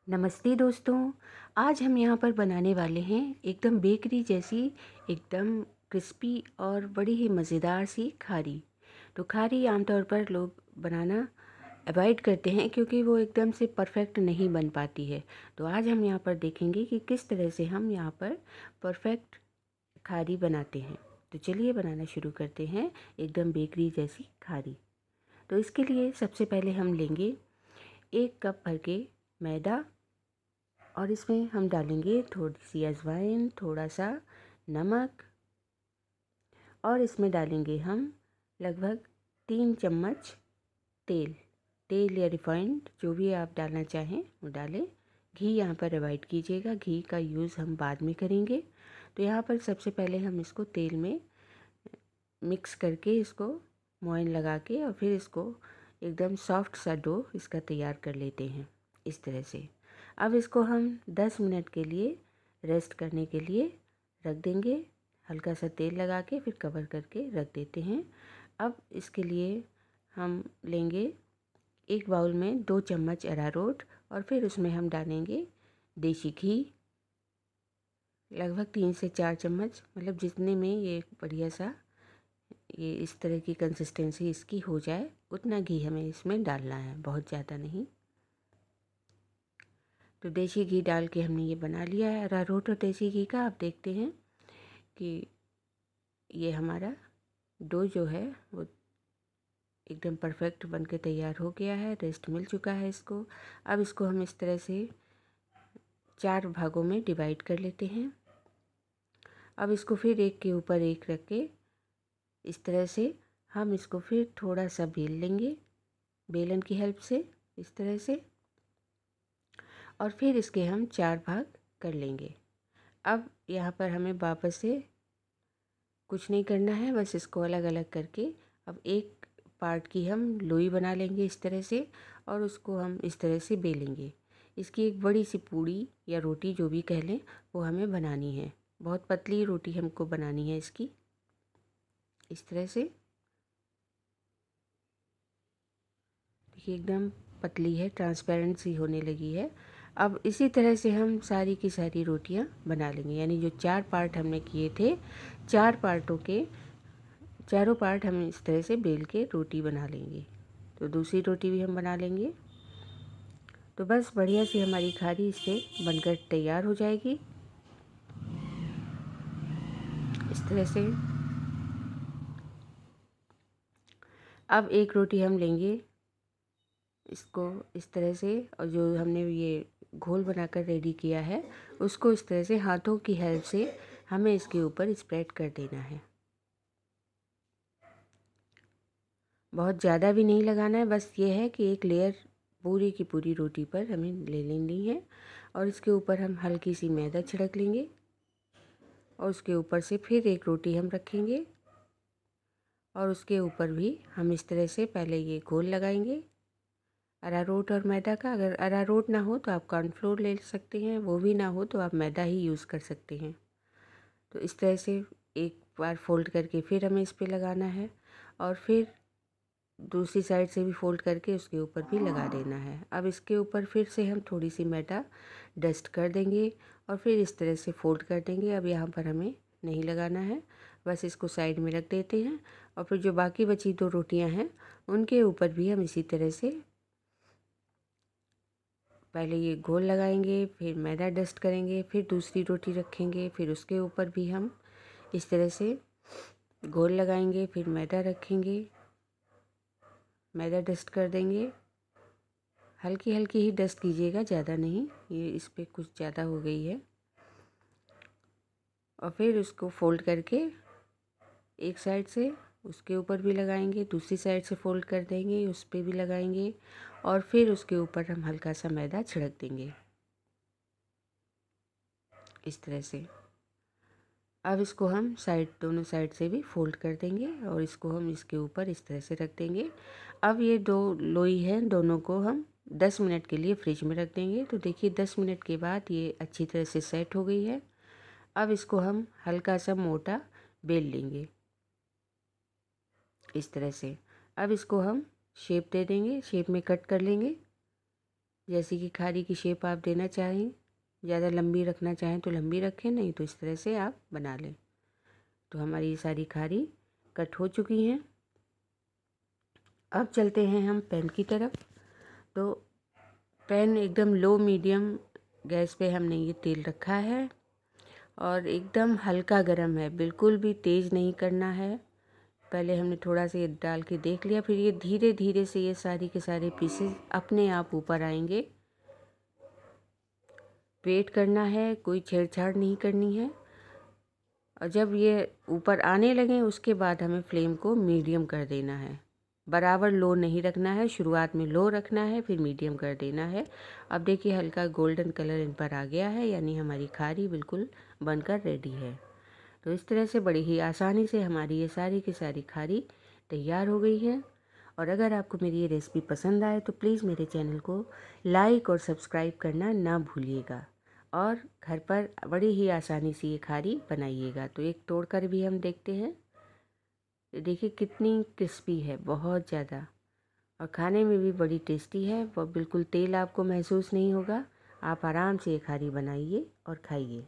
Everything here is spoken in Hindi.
नमस्ते दोस्तों। आज हम यहाँ पर बनाने वाले हैं एकदम बेकरी जैसी, एकदम क्रिस्पी और बड़ी ही मज़ेदार सी खारी। तो खारी आमतौर पर लोग बनाना अवॉइड करते हैं क्योंकि वो एकदम से परफेक्ट नहीं बन पाती है। तो आज हम यहाँ पर देखेंगे कि किस तरह से हम यहाँ पर परफेक्ट खारी बनाते हैं। तो चलिए बनाना शुरू करते हैं एकदम बेकरी जैसी खारी। तो इसके लिए सबसे पहले हम लेंगे 1 कप भर के मैदा और इसमें हम डालेंगे थोड़ी सी अजवाइन, थोड़ा सा नमक और इसमें डालेंगे हम लगभग 3 चम्मच तेल। तेल या रिफाइंड जो भी आप डालना चाहें वो डालें। घी यहाँ पर अवॉइड कीजिएगा, घी का यूज़ हम बाद में करेंगे। तो यहाँ पर सबसे पहले हम इसको तेल में मिक्स करके इसको मोइन लगा के और फिर इसको एकदम सॉफ्ट सा डो इसका तैयार कर लेते हैं इस तरह से। अब इसको हम 10 मिनट के लिए रेस्ट करने के लिए रख देंगे। हल्का सा तेल लगा के फिर कवर करके रख देते हैं। अब इसके लिए हम लेंगे एक बाउल में 2 चम्मच अरारोट और फिर उसमें हम डालेंगे देसी घी लगभग 3 से 4 चम्मच, मतलब जितने में ये बढ़िया सा ये इस तरह की कंसिस्टेंसी इसकी हो जाए उतना घी हमें इसमें डालना है, बहुत ज़्यादा नहीं। तो देसी घी डाल के हमने ये बना लिया है अरारोट और देसी घी का। आप देखते हैं कि ये हमारा डो जो है वो एकदम परफेक्ट बन के तैयार हो गया है, रेस्ट मिल चुका है इसको। अब इसको हम इस तरह से 4 भागों में डिवाइड कर लेते हैं। अब इसको फिर एक के ऊपर एक रख के इस तरह से हम इसको फिर थोड़ा सा बेल लेंगे बेलन की हेल्प से इस तरह से, और फिर इसके हम 4 भाग कर लेंगे। अब यहाँ पर हमें वापस से कुछ नहीं करना है, बस इसको अलग अलग करके अब एक पार्ट की हम लोई बना लेंगे इस तरह से और उसको हम इस तरह से बेलेंगे। इसकी एक बड़ी सी पूड़ी या रोटी जो भी कह लें वो हमें बनानी है। बहुत पतली रोटी हमको बनानी है इसकी इस तरह से। देखिए एकदम पतली है, ट्रांसपेरेंट सी होने लगी है। अब इसी तरह से हम सारी की सारी रोटियां बना लेंगे, यानी जो 4 पार्ट हमने किए थे 4 पार्टों के चारों पार्ट हम इस तरह से बेल के रोटी बना लेंगे। तो दूसरी रोटी भी हम बना लेंगे। तो बस बढ़िया सी हमारी खारी इससे बनकर तैयार हो जाएगी इस तरह से। अब एक रोटी हम लेंगे इसको इस तरह से, और जो हमने ये घोल बनाकर रेडी किया है उसको इस तरह से हाथों की हेल्प से हमें इसके ऊपर स्प्रेड कर देना है। बहुत ज़्यादा भी नहीं लगाना है, बस ये है कि एक लेयर पूरी की पूरी रोटी पर हमें ले लेनी है और इसके ऊपर हम हल्की सी मैदा छिड़क लेंगे और उसके ऊपर से फिर एक रोटी हम रखेंगे और उसके ऊपर भी हम इस तरह से पहले ये घोल लगाएंगे अरारोट और मैदा का। अगर अरारोट ना हो तो आप कॉर्नफ्लोर ले सकते हैं, वो भी ना हो तो आप मैदा ही यूज़ कर सकते हैं। तो इस तरह से एक बार फोल्ड करके फिर हमें इस पे लगाना है और फिर दूसरी साइड से भी फोल्ड करके उसके ऊपर भी लगा देना है। अब इसके ऊपर फिर से हम थोड़ी सी मैदा डस्ट कर देंगे और फिर इस तरह से फोल्ड कर देंगे। अब यहाँ पर हमें नहीं लगाना है, बस इसको साइड में रख देते हैं और फिर जो बाकी बची 2 रोटियां हैं उनके ऊपर भी हम इसी तरह से पहले ये घोल लगाएंगे, फिर मैदा डस्ट करेंगे, फिर दूसरी रोटी रखेंगे, फिर उसके ऊपर भी हम इस तरह से घोल लगाएंगे, फिर मैदा रखेंगे, मैदा डस्ट कर देंगे। हल्की हल्की ही डस्ट कीजिएगा, ज़्यादा नहीं, ये इस पर कुछ ज़्यादा हो गई है। और फिर उसको फोल्ड करके एक साइड से उसके ऊपर भी लगाएंगे, दूसरी साइड से फोल्ड कर देंगे, उस पर भी लगाएंगे और फिर उसके ऊपर हम हल्का सा मैदा छिड़क देंगे इस तरह से। अब इसको हम दोनों साइड से भी फोल्ड कर देंगे और इसको हम इसके ऊपर इस तरह से रख देंगे। अब ये 2 लोई हैं, दोनों को हम 10 मिनट के लिए फ्रिज में रख देंगे। तो देखिए 10 मिनट के बाद ये अच्छी तरह से सेट हो गई है। अब इसको हम हल्का सा मोटा बेल लेंगे इस तरह से। अब इसको हम शेप दे देंगे, शेप में कट कर लेंगे जैसी कि खारी की शेप आप देना चाहें, ज़्यादा लंबी रखना चाहें तो लंबी रखें, नहीं तो इस तरह से आप बना लें। तो हमारी ये सारी खारी कट हो चुकी हैं। अब चलते हैं हम पैन की तरफ। तो पैन एकदम लो मीडियम गैस पे हमने ये तेल रखा है और एकदम हल्का गरम है, बिल्कुल भी तेज़ नहीं करना है। पहले हमने थोड़ा सा ये डाल के देख लिया, फिर ये धीरे धीरे से ये सारी के सारे पीसेस अपने आप ऊपर आएंगे। वेट करना है, कोई छेड़छाड़ नहीं करनी है। और जब ये ऊपर आने लगें उसके बाद हमें फ्लेम को मीडियम कर देना है। बराबर लो नहीं रखना है, शुरुआत में लो रखना है, फिर मीडियम कर देना है। अब देखिए हल्का गोल्डन कलर इन पर आ गया है, यानी हमारी खारी बिल्कुल बनकर रेडी है। तो इस तरह से बड़ी ही आसानी से हमारी ये सारी की सारी खारी तैयार हो गई है। और अगर आपको मेरी ये रेसिपी पसंद आए तो प्लीज़ मेरे चैनल को लाइक और सब्सक्राइब करना ना भूलिएगा और घर पर बड़ी ही आसानी से ये खारी बनाइएगा। तो एक तोड़कर भी हम देखते हैं। देखिए कितनी क्रिस्पी है, बहुत ज़्यादा, और खाने में भी बड़ी टेस्टी है। वो बिल्कुल तेल आपको महसूस नहीं होगा। आप आराम से ये खारी बनाइए और खाइए।